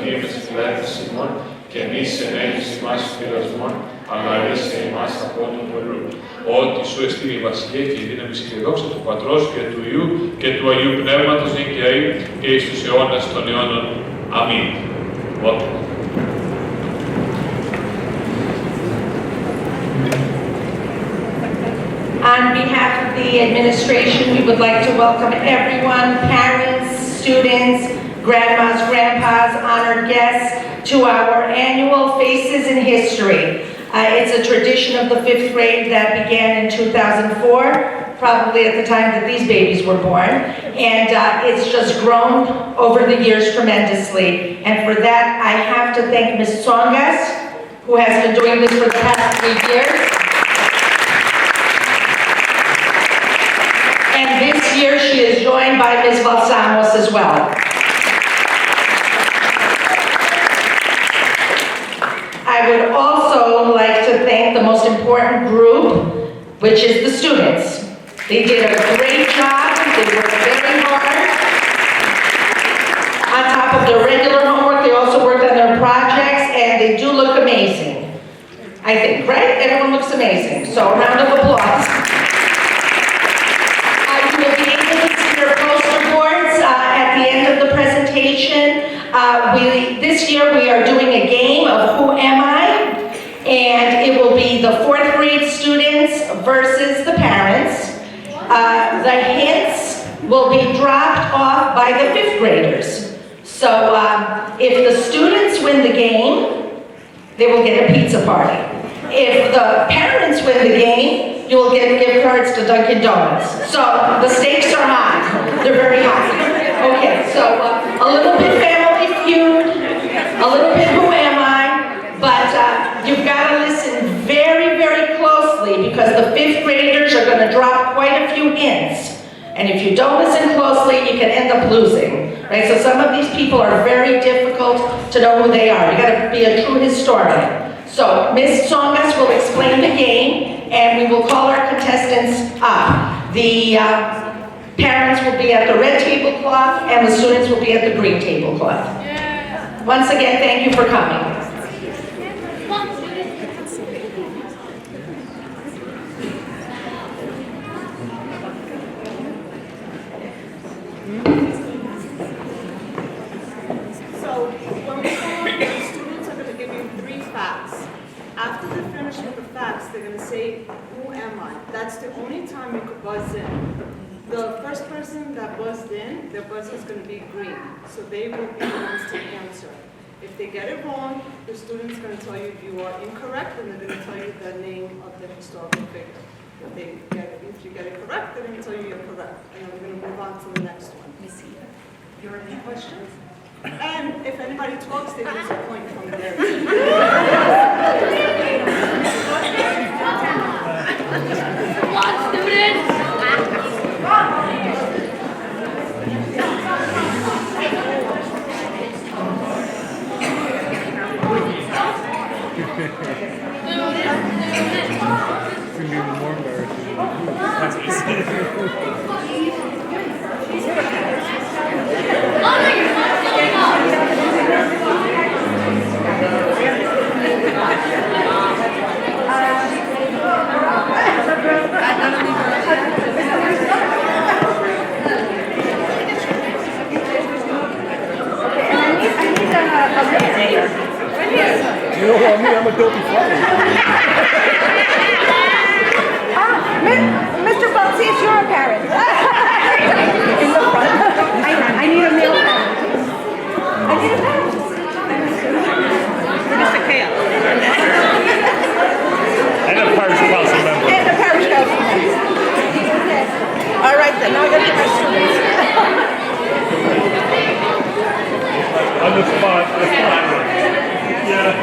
διήμεση φυλάκιση ημών και μη σε ενέχεις ημάς πειρασμών, αλλά ρίσε ημάς από του πολλού. Ότι σου εστί η βασιλεία και η δύναμη και η δόξα του Πατρός και του Υιού και του Αγίου Πνεύματος νυν και αεί και εις τους αιώνας των αιώνων. Αμήν. On behalf of the administration, we would like to welcome everyone, parents, students, grandmas, grandpas, honored guests, to our annual Faces in History. It's a tradition of the 5th grade that began in 2004, probably at the time that these babies were born, and it's just grown over the years tremendously. And for that, I have to thank Ms. Tsongas, who has been doing this for the past 3 years. And this year, she is joined by Ms. Balsamos as well. I would also like to thank the most important group, which is the students. They did a great job, they worked very hard. On top of their regular homework, they also worked on their projects, and they do look amazing. I think, right? Everyone looks amazing, so a round of applause. You will be able to see your poster boards at the end of the presentation. This year we are doing a game of Who Am I? And it will be the 4th grade students versus the parents. The hints will be dropped off by the 5th graders. So if the students win the game, they will get a pizza party. If the parents win the game, you will get gift cards to Dunkin' Donuts. So the stakes are high. They're very high. Okay, so a little bit Family Feud, a little bit Who Am I? But you've got to listen very, very closely because the 5th graders are going to drop quite a few hints. And if you don't listen closely, you can end up losing. Right? So some of these people are very difficult to know who they are. You got to be a true historian. So Ms. Tsongas will explain the game, and we will call our contestants up. The parents will be at the red tablecloth, and the students will be at the green tablecloth. Once again, thank you for coming. So when we call, the students are going to give you 3 facts. After they finish with the facts, they're going to say, who am I? That's the only time you could buzz in. The first person that buzzed in, their buzzer is going to be green. So they will be the ones to answer. If they get it wrong, the student's going to tell you you are incorrect, and they're going to tell you the name of the historical figure. If you get it correct, they're going to tell you you're correct. And then we're going to move on to the next one. You have any questions? And if anybody talks, they lose a point from there. Come on, students! You don't want me, I'm a dopey father. Mr. Bugsy, it's your parent. In the front. I need a male parent. I need a parent. Mr. Chaos. And a parish council member. And a parish council member. All right then, now I gotta get my students. On the spot, Yeah.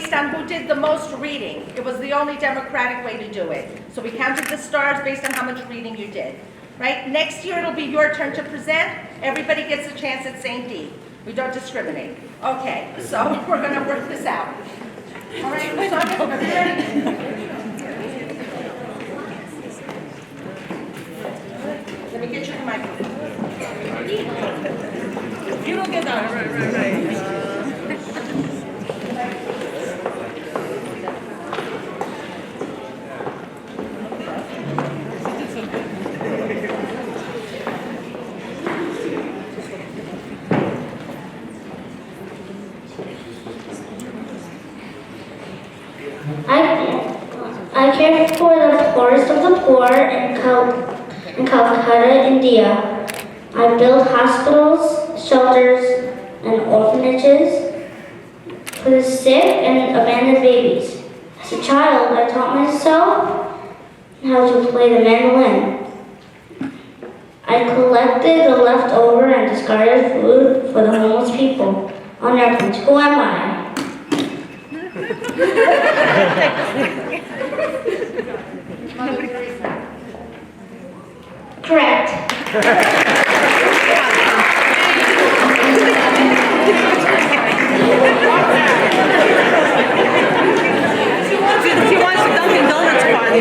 based on who did the most reading. It was the only democratic way to do it. So we counted the stars based on how much reading you did. Right? Next year, it'll be your turn to present. Everybody gets a chance at St. D. We don't discriminate. Okay, so we're going to work this out. All right, so are you ready? Let me get you the microphone. You don't get that. Right. I care for the poorest of the poor in Calcutta, India. I build hospitals, shelters, and orphanages for the sick and abandoned babies. As a child, I taught myself how to play the mandolin. I collected the leftover and discarded food for the homeless people on airplanes. Who am I? Correct. He wants a Dunkin' Donuts party.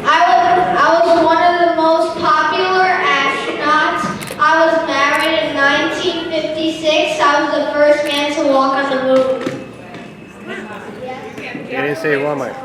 I was one of the most popular astronauts. I was married in 1956. I was the first man to walk on the moon. You didn't say one, Mike.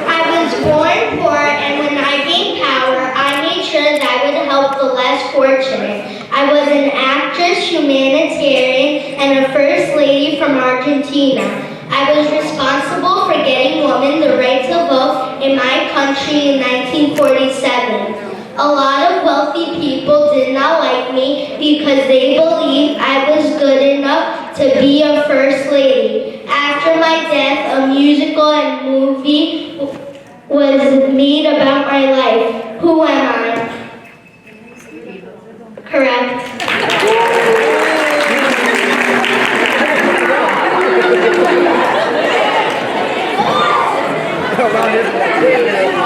I was born poor, and when I gained power, I made sure that I would help the less fortunate. I was an actress, humanitarian, and a first lady from Argentina. I was responsible for getting women the right to vote in my country in 1947. A lot of wealthy people did not like me because they believed I was good enough to be a first lady. After my death, a musical and movie was made about my life. Who am I? Correct. I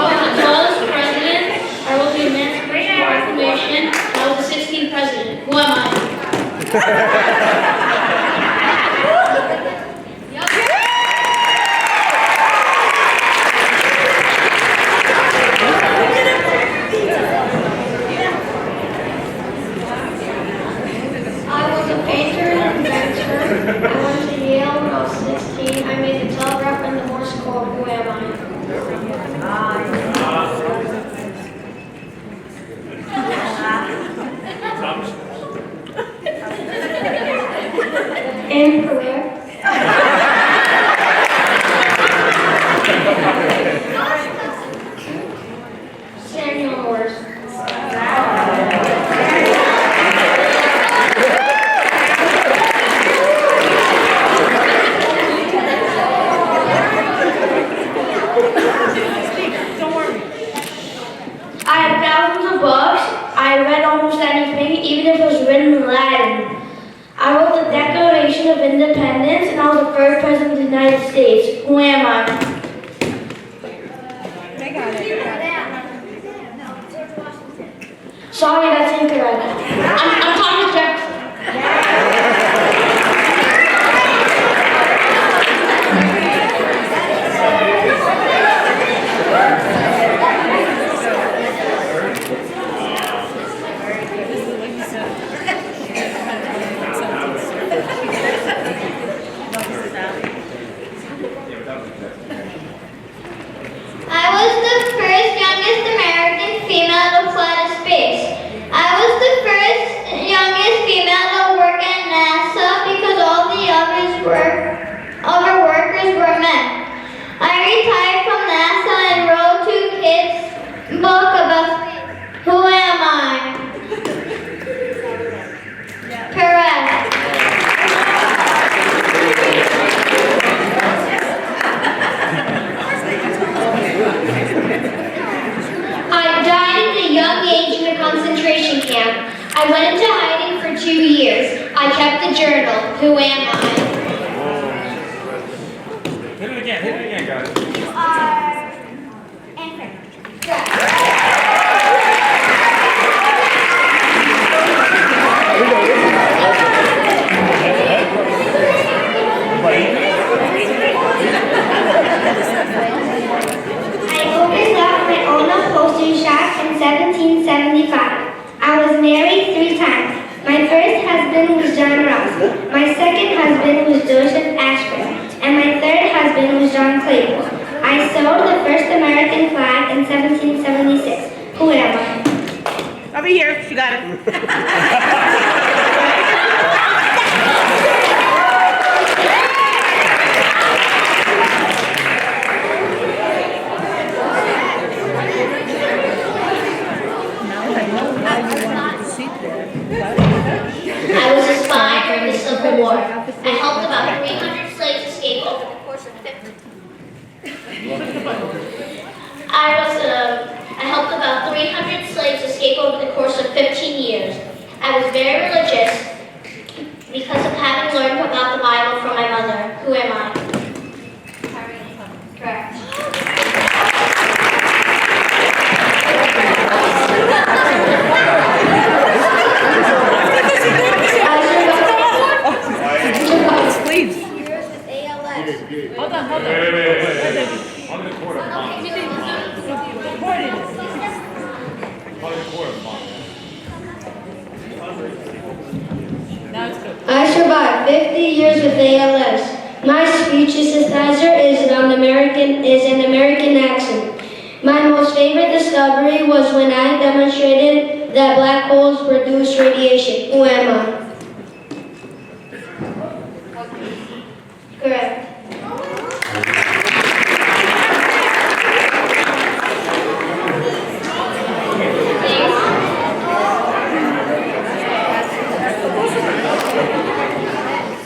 was the tallest president. I wrote the Emancipation Proclamation. I was the 16th president. Who am I? I was a painter and inventor. I went to Yale when I was 16. I made the telegraph and the Morse code. Who am I? Emperor. Samuel Morse. I had thousands of books. I read almost anything, even if it was written in Latin. I wrote the Declaration of Independence, and I was the first president of the United States. Who am I? They got it. Sorry, that's incorrect. I'm Thomas Jefferson. I was the first youngest American female to fly to space. I was the first youngest I went into hiding for 2 years. I kept a journal. Who am I? Hit it again, guys. You are Anchor. Correct. I opened up my own upholstery shop in 1775. I was married 3 times. My first husband was John Ross. My second husband was Joseph Ashburn. And my third husband was John Claypool. I sewed the first American flag in 1776. Who am I? Over here, she got it. I was a spy during the Civil War. I helped about 300 slaves escape over the course of 15. I helped about 300 slaves escape over the course of 15 years. I was very religious because of having learned about the Bible from my mother. Who am I? Correct. Please. Hold on. Wait. I'm the quarter mom. I survived 50 years with ALS. My speech synthesizer is an American accent. My most favorite discovery was when I demonstrated that black holes produce radiation. Who am I? Correct.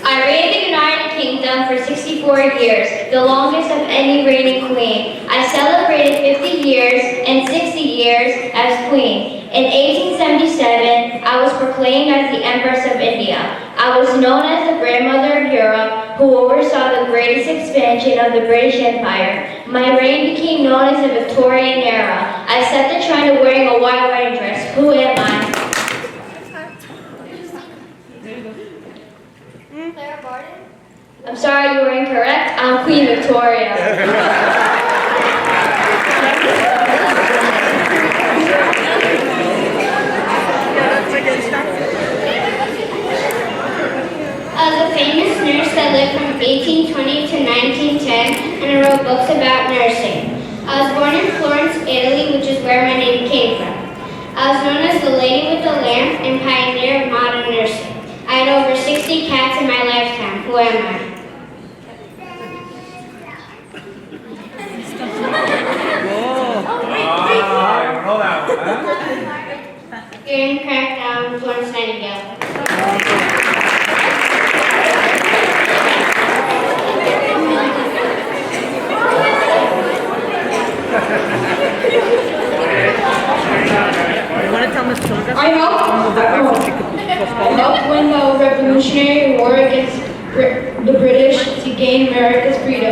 I reigned the United Kingdom for 64 years, the longest of any reigning queen. I celebrated 50 years and 60 years as queen. In 1877, I was proclaimed as the Empress of India. I was known as the grandmother of Europe, who oversaw the greatest expansion of the British Empire. My reign became known as the Victorian era. I set the trend of wearing a white wedding dress. Who am I? I'm sorry, you were incorrect. I'm Queen Victoria. I was a famous nurse that lived from 1820 to 1910, and I wrote books about nursing. I was born in Florence, Italy, which is where my name came from. I was known as the Lady with the Lamp and pioneer of modern nursing. I had over 60 cats in my lifetime. Who am I? You're incorrect. I'm Florence Nightingale. I helped win the Revolutionary War against the British to gain America's freedom.